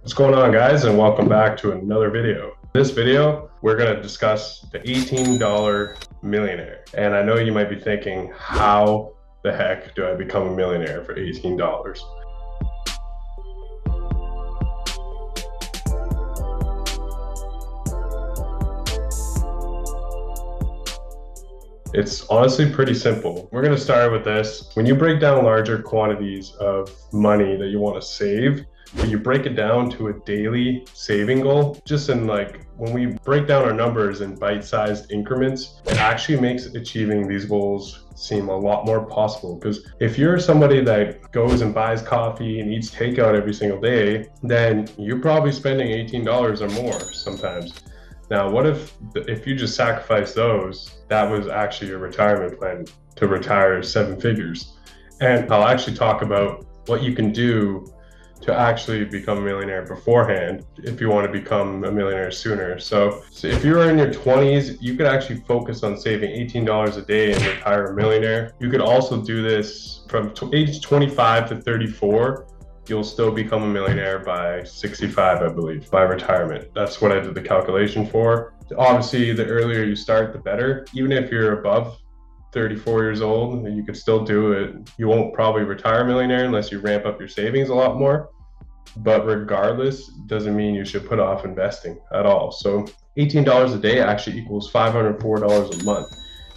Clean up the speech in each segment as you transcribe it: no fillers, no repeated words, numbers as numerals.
What's going on, guys, and welcome back to another video. In this video, we're going to discuss the $18 millionaire. And I know you might be thinking, how the heck do I become a millionaire for $18? It's honestly pretty simple. We're going to start with this. When you break down larger quantities of money that you want to save, but you break it down to a daily saving goal, just in when we break down our numbers in bite-sized increments, it actually makes achieving these goals seem a lot more possible. Because if you're somebody that goes and buys coffee and eats takeout every single day, then you're probably spending $18 or more sometimes. Now, what if you just sacrifice those? That was actually your retirement plan to retire 7 figures. And I'll actually talk about what you can do to actually become a millionaire beforehand if you want to become a millionaire sooner. So if you're in your 20s, you could actually focus on saving $18 a day and retire a millionaire. You could also do this from age 25 to 34. You'll still become a millionaire by 65, I believe, by retirement. That's what I did the calculation for. Obviously, the earlier you start, the better. Even if you're above 34 years old, you could still do it. You won't probably retire a millionaire unless you ramp up your savings a lot more. But regardless, doesn't mean you should put off investing at all. So $18 a day actually equals $504 a month.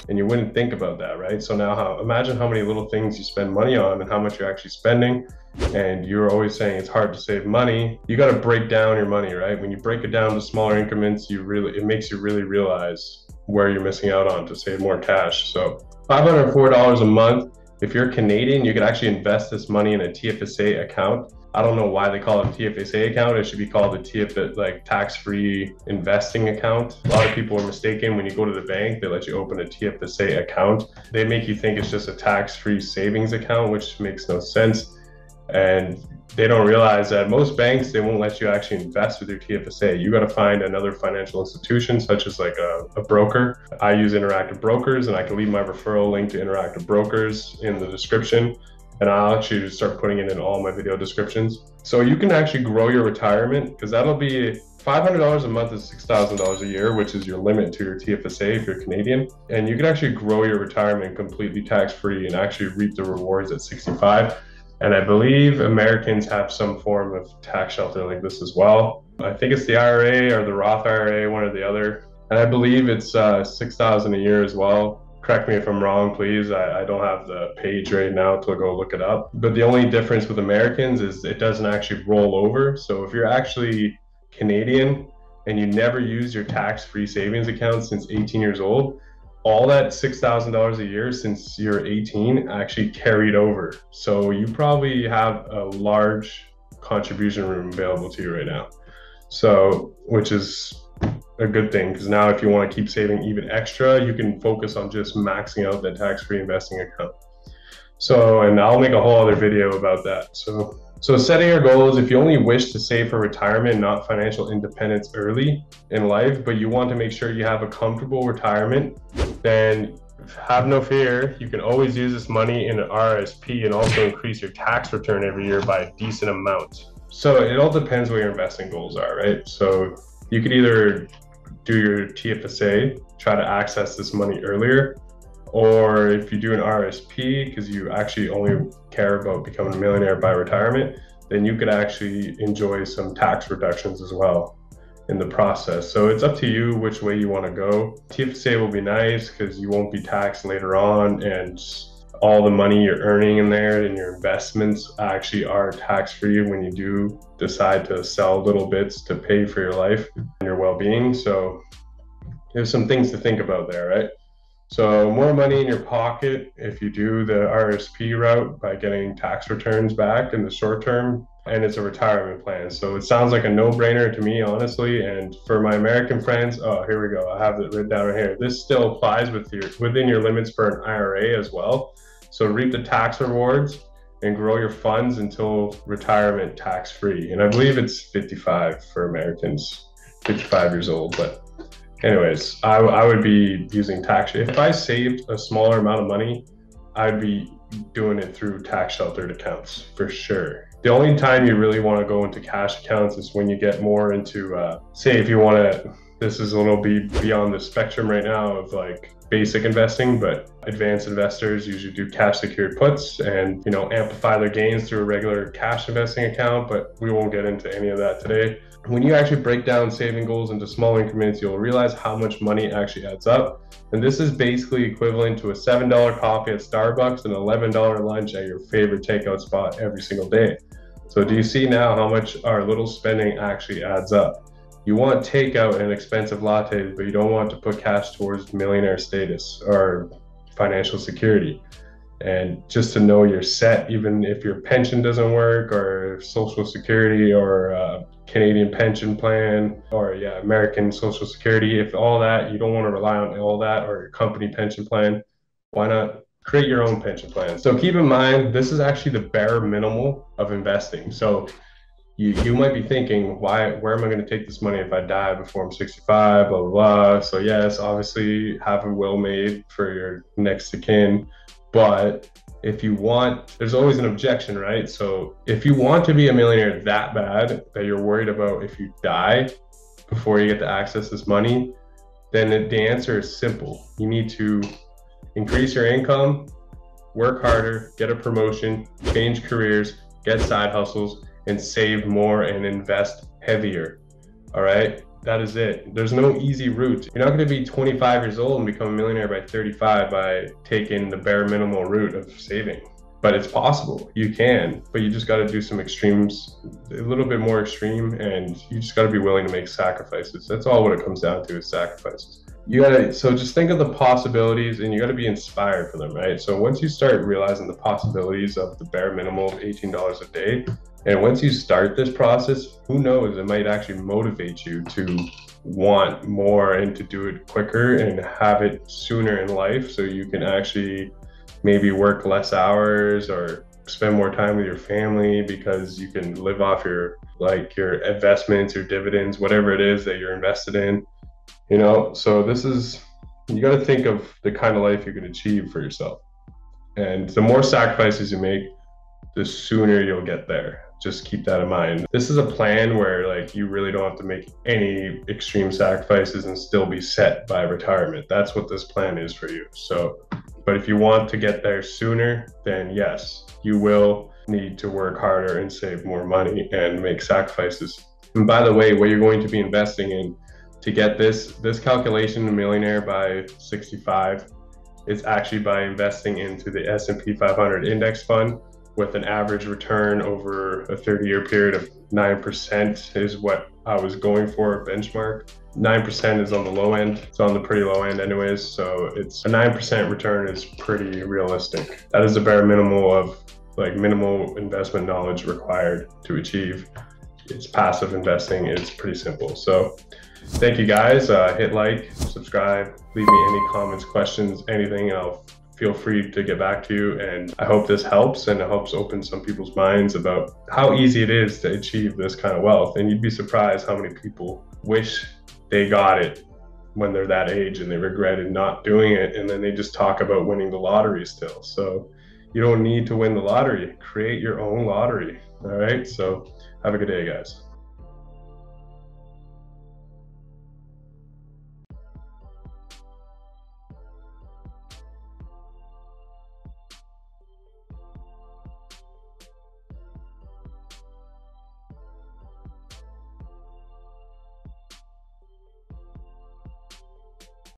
And you wouldn't think about that, right? So now imagine how many little things you spend money on and how much you're actually spending. And you're always saying it's hard to save money. You got to break down your money, right? When you break it down to smaller increments, it makes you really realize where you're missing out on to save more cash. So $504 a month. If you're Canadian, you could actually invest this money in a TFSA account. I don't know why they call it a TFSA account. It should be called a tax-free investing account. A lot of people are mistaken. When you go to the bank, they let you open a TFSA account. They make you think it's just a tax-free savings account, which makes no sense. And they don't realize that most banks, they won't let you actually invest with your TFSA. You got to find another financial institution, such as a broker. I use Interactive Brokers, and I can leave my referral link to Interactive Brokers in the description. And I'll actually start putting it in all my video descriptions. So you can actually grow your retirement, because that'll be $500 a month is $6,000 a year, which is your limit to your TFSA if you're Canadian. And you can actually grow your retirement completely tax-free and actually reap the rewards at 65. And I believe Americans have some form of tax shelter like this as well. I think it's the IRA or the Roth IRA, one or the other. And I believe it's $6,000 a year as well. Correct me if I'm wrong, please. I don't have the page right now to go look it up. But the only difference with Americans is it doesn't actually roll over. So if you're actually Canadian and you never use your tax-free savings account since 18 years old, all that $6,000 a year since you're 18 actually carried over. So you probably have a large contribution room available to you right now. So, which is a good thing, because now if you want to keep saving even extra, you can focus on just maxing out that tax-free investing account. So, and I'll make a whole other video about that. So setting your goals, if you only wish to save for retirement, not financial independence early in life, but you want to make sure you have a comfortable retirement, then have no fear. You can always use this money in an RSP and also increase your tax return every year by a decent amount. So it all depends what your investing goals are, right? So you could either do your TFSA, try to access this money earlier, or if you do an RSP, because you actually only care about becoming a millionaire by retirement, then you could actually enjoy some tax reductions as well in the process. So it's up to you which way you want to go. TFSA will be nice because you won't be taxed later on, and all the money you're earning in there and your investments actually are tax-free when you do decide to sell little bits to pay for your life and your well-being. So there's some things to think about there, right? So more money in your pocket if you do the RSP route by getting tax returns back in the short term, and it's a retirement plan. So it sounds like a no-brainer to me, honestly. And for my American friends, oh, here we go. I have it written down right here. This still applies within your limits for an IRA as well. So reap the tax rewards and grow your funds until retirement tax-free. And I believe it's 55 for Americans, 55 years old. But anyways, I would be using tax. If I saved a smaller amount of money, I'd be doing it through tax sheltered accounts for sure. The only time you really want to go into cash accounts is when you get more into, say, if you want to, this is a little beyond the spectrum right now of like basic investing, but advanced investors usually do cash secured puts and, you know, amplify their gains through a regular cash investing account, but we won't get into any of that today. When you actually break down saving goals into small increments, you'll realize how much money actually adds up. And this is basically equivalent to a $7 coffee at Starbucks and $11 lunch at your favorite takeout spot every single day. So do you see now how much our little spending actually adds up? You want takeout and expensive lattes, but you don't want to put cash towards millionaire status or financial security. And just to know you're set, even if your pension doesn't work or social security or Canadian pension plan or American social security, if all that, you don't want to rely on all that or your company pension plan, why not create your own pension plan? So keep in mind, this is actually the bare minimal of investing. So you might be thinking, where am I going to take this money if I die before I'm 65, blah, blah, blah. So yes, obviously have a will made for your next of kin. But if you want, there's always an objection, right? So if you want to be a millionaire that bad that you're worried about if you die before you get to access this money, then the answer is simple. You need to increase your income, work harder, get a promotion, change careers, get side hustles, and save more and invest heavier. All right, that is it. There's no easy route. You're not going to be 25 years old and become a millionaire by 35 by taking the bare minimal route of saving. But it's possible. You can, but you just got to do some extremes, a little bit more extreme, and you just got to be willing to make sacrifices. That's all what it comes down to, is sacrifices. So just think of the possibilities, and you got to be inspired for them, right? So once you start realizing the possibilities of the bare minimal of $18 a day, and once you start this process, who knows, it might actually motivate you to want more and to do it quicker and have it sooner in life, so you can actually maybe work less hours or spend more time with your family because you can live off your investments or dividends, whatever it is that you're invested in. You know, so you got to think of the kind of life you can achieve for yourself. And the more sacrifices you make, the sooner you'll get there. Just keep that in mind. This is a plan where you really don't have to make any extreme sacrifices and still be set by retirement. That's what this plan is for you. So, but if you want to get there sooner, then yes, you will need to work harder and save more money and make sacrifices. And by the way, what you're going to be investing in to get this calculation to millionaire by 65 is actually by investing into the S&P 500 index fund with an average return over a 30-year period of 9% is what I was going for, benchmark. 9% is on the low end. It's on the pretty low end anyways. So it's a 9% return is pretty realistic. That is the bare minimal of minimal investment knowledge required to achieve. It's passive investing. It's pretty simple. So thank you guys. Hit like, subscribe, leave me any comments, questions, anything, and I'll feel free to get back to you. And I hope this helps, and it helps open some people's minds about how easy it is to achieve this kind of wealth. And you'd be surprised how many people wish they got it when they're that age and they regretted not doing it, and then they just talk about winning the lottery still. So you don't need to win the lottery. Create your own lottery. All right, so have a good day, guys.